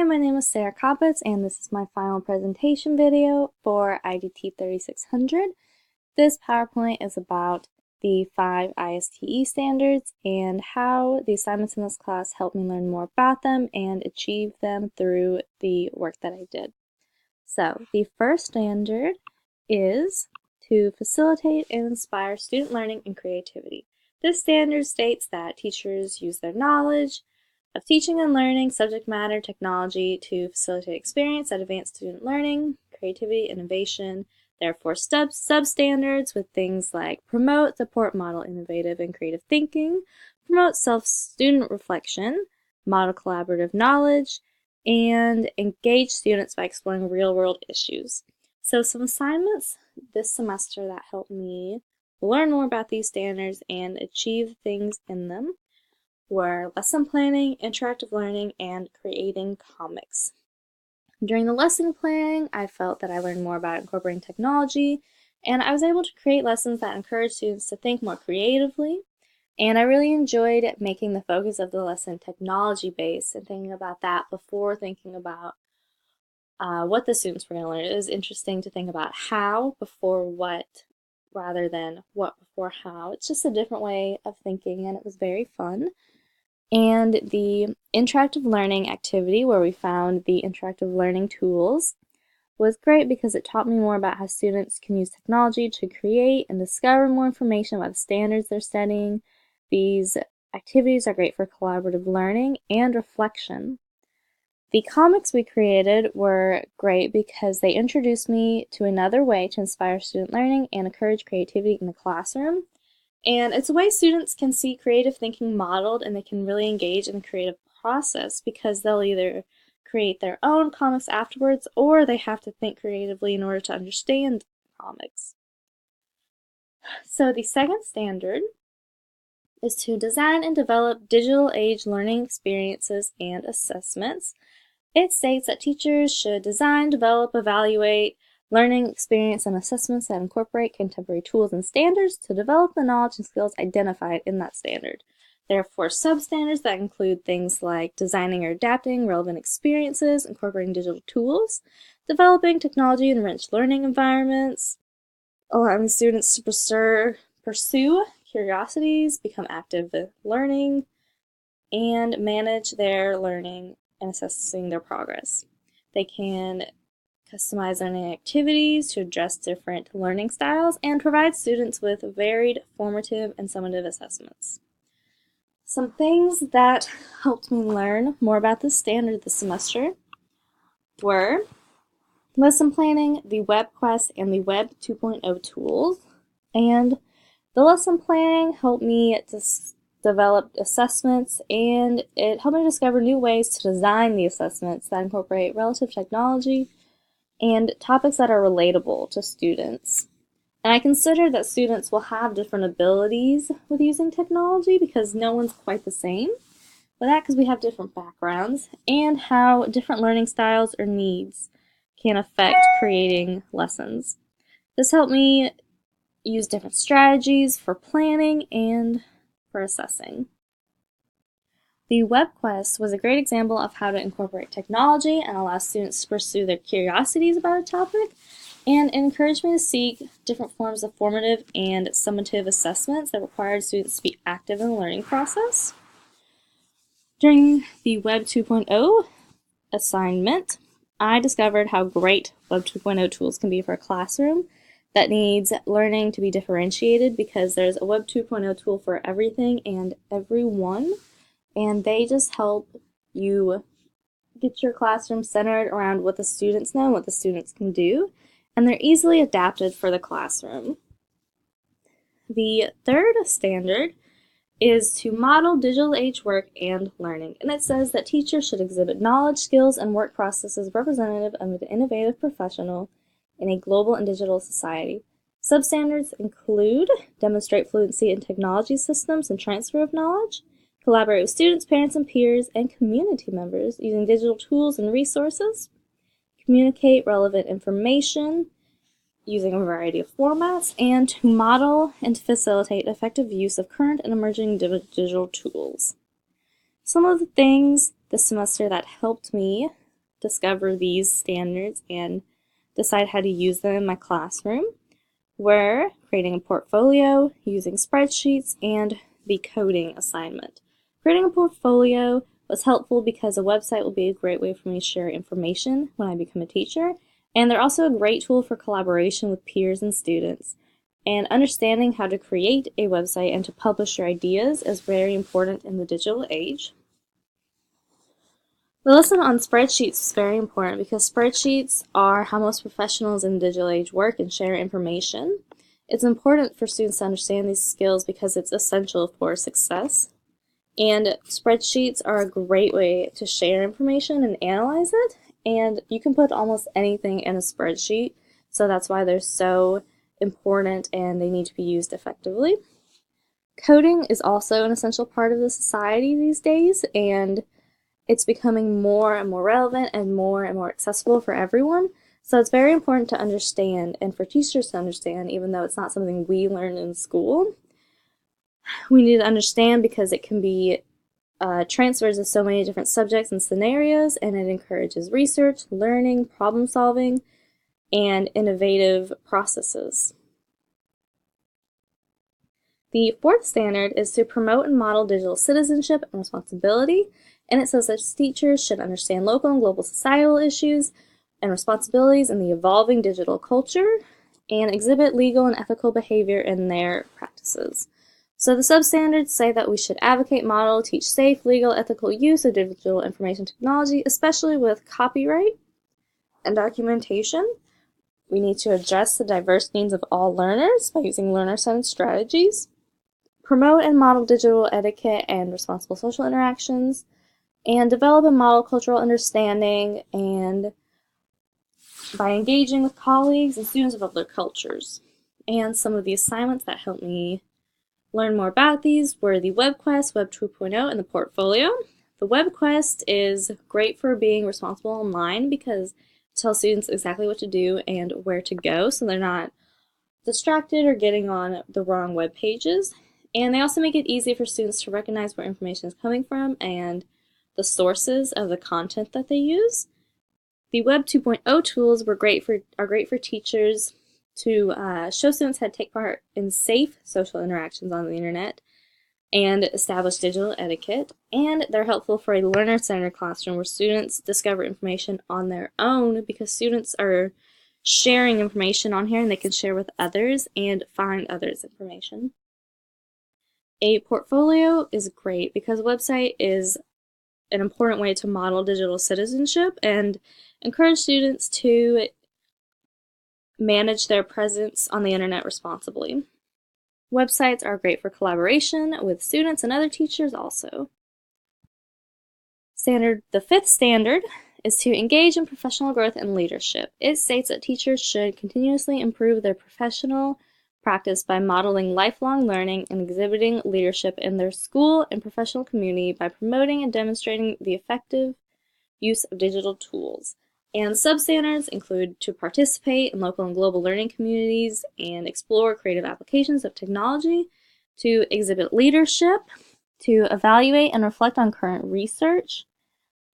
Hi, my name is Sarah Kapets, and this is my final presentation video for IDT 3600. This PowerPoint is about the 5 ISTE standards and how the assignments in this class helped me learn more about them and achieve them through the work that I did. So, the first standard is to facilitate and inspire student learning and creativity. This standard states that teachers use their knowledge of teaching and learning, subject matter, technology to facilitate experience that advance student learning, creativity, innovation. There are 4 substandards with things like promote, support, model innovative and creative thinking, promote self-student reflection, model collaborative knowledge, and engage students by exploring real-world issues. So some assignments this semester that helped me learn more about these standards and achieve things in them were lesson planning, interactive learning, and creating comics. During the lesson planning, I felt that I learned more about incorporating technology, and I was able to create lessons that encourage students to think more creatively. And I really enjoyed making the focus of the lesson technology-based and thinking about that before thinking about what the students were going to learn. It was interesting to think about how before what rather than what before how. It's just a different way of thinking, and it was very fun. And the interactive learning activity, where we found the interactive learning tools, was great because it taught me more about how students can use technology to create and discover more information about the standards they're studying. These activities are great for collaborative learning and reflection. The comics we created were great because they introduced me to another way to inspire student learning and encourage creativity in the classroom. And it's a way students can see creative thinking modeled, and they can really engage in the creative process because they'll either create their own comics afterwards or they have to think creatively in order to understand comics. So the second standard is to design and develop digital age learning experiences and assessments. It states that teachers should design, develop, evaluate learning experience and assessments that incorporate contemporary tools and standards to develop the knowledge and skills identified in that standard. There are 4 substandards that include things like designing or adapting relevant experiences, incorporating digital tools, developing technology-enriched learning environments, allowing students to pursue curiosities, become active with learning, and manage their learning and assessing their progress. They can customize learning activities to address different learning styles, and provide students with varied formative and summative assessments. Some things that helped me learn more about this standard this semester were lesson planning, the web quest, and the Web 2.0 tools. And the lesson planning helped me to develop assessments, and it helped me discover new ways to design the assessments that incorporate relative technology and topics that are relatable to students. And I consider that students will have different abilities with using technology because no one's quite the same. But that because we have different backgrounds, and how different learning styles or needs can affect creating lessons. This helped me use different strategies for planning and for assessing. The web quest was a great example of how to incorporate technology and allow students to pursue their curiosities about a topic, and it encouraged me to seek different forms of formative and summative assessments that required students to be active in the learning process. During the Web 2.0 assignment, I discovered how great Web 2.0 tools can be for a classroom that needs learning to be differentiated, because there's a Web 2.0 tool for everything and everyone. And they just help you get your classroom centered around what the students know and what the students can do, and they're easily adapted for the classroom. The third standard is to model digital age work and learning, and it says that teachers should exhibit knowledge, skills, and work processes representative of an innovative professional in a global and digital society. Substandards include demonstrate fluency in technology systems and transfer of knowledge, collaborate with students, parents, and peers, and community members using digital tools and resources, communicate relevant information using a variety of formats, and to model and facilitate effective use of current and emerging digital tools. Some of the things this semester that helped me discover these standards and decide how to use them in my classroom were creating a portfolio, using spreadsheets, and the coding assignment. Creating a portfolio was helpful because a website will be a great way for me to share information when I become a teacher, and they're also a great tool for collaboration with peers and students. And understanding how to create a website and to publish your ideas is very important in the digital age. The lesson on spreadsheets is very important because spreadsheets are how most professionals in the digital age work and share information. It's important for students to understand these skills because it's essential for success. And spreadsheets are a great way to share information and analyze it. And you can put almost anything in a spreadsheet, so that's why they're so important and they need to be used effectively. Coding is also an essential part of the society these days, and it's becoming more and more relevant and more accessible for everyone. So it's very important to understand and for teachers to understand, even though it's not something we learn in school. We need to understand because it can be transfers of so many different subjects and scenarios, and it encourages research, learning, problem solving, and innovative processes. The fourth standard is to promote and model digital citizenship and responsibility, and it says that teachers should understand local and global societal issues and responsibilities in the evolving digital culture and exhibit legal and ethical behavior in their practices. So the substandards say that we should advocate, model, teach safe, legal, ethical use of digital information technology, especially with copyright and documentation. We need to address the diverse needs of all learners by using learner-centered strategies, promote and model digital etiquette and responsible social interactions, and develop and model cultural understanding and by engaging with colleagues and students of other cultures. And some of the assignments that helped me learn more about these were the Web Quest, Web 2.0, and the portfolio. The Web Quest is great for being responsible online because it tells students exactly what to do and where to go so they're not distracted or getting on the wrong web pages. And they also make it easy for students to recognize where information is coming from and the sources of the content that they use. The Web 2.0 tools are great for teachers to show students how to take part in safe social interactions on the internet and establish digital etiquette. And they're helpful for a learner-centered classroom where students discover information on their own because students are sharing information on here and they can share with others and find others' information. A portfolio is great because a website is an important way to model digital citizenship and encourage students to manage their presence on the internet responsibly. Websites are great for collaboration with students and other teachers also. The fifth standard is to engage in professional growth and leadership. It states that teachers should continuously improve their professional practice by modeling lifelong learning and exhibiting leadership in their school and professional community by promoting and demonstrating the effective use of digital tools. And substandards include to participate in local and global learning communities and explore creative applications of technology, to exhibit leadership, to evaluate and reflect on current research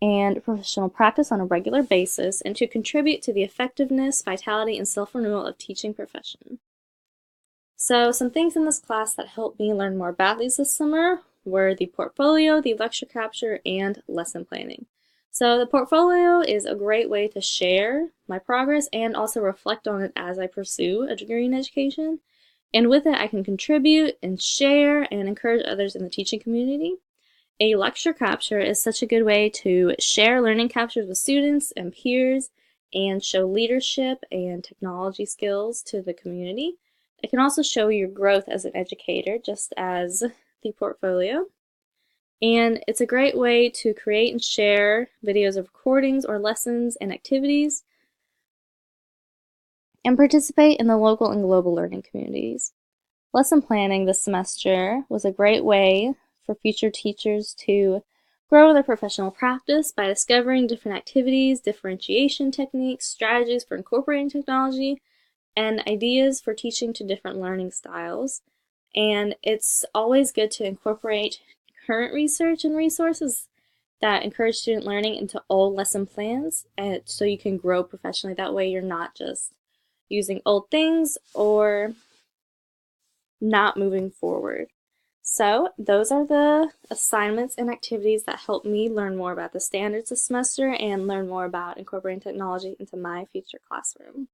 and professional practice on a regular basis, and to contribute to the effectiveness, vitality, and self-renewal of teaching profession. So some things in this class that helped me learn more about these this summer were the portfolio, the lecture capture, and lesson planning. So the portfolio is a great way to share my progress and also reflect on it as I pursue a degree in education. And with it, I can contribute and share and encourage others in the teaching community. A lecture capture is such a good way to share learning captures with students and peers and show leadership and technology skills to the community. It can also show your growth as an educator, just as the portfolio. And it's a great way to create and share videos of recordings or lessons and activities and participate in the local and global learning communities. Lesson planning this semester was a great way for future teachers to grow their professional practice by discovering different activities, differentiation techniques, strategies for incorporating technology, and ideas for teaching to different learning styles. And it's always good to incorporate current research and resources that encourage student learning into old lesson plans, and so you can grow professionally. That way you're not just using old things or not moving forward. So those are the assignments and activities that help me learn more about the standards this semester and learn more about incorporating technology into my future classroom.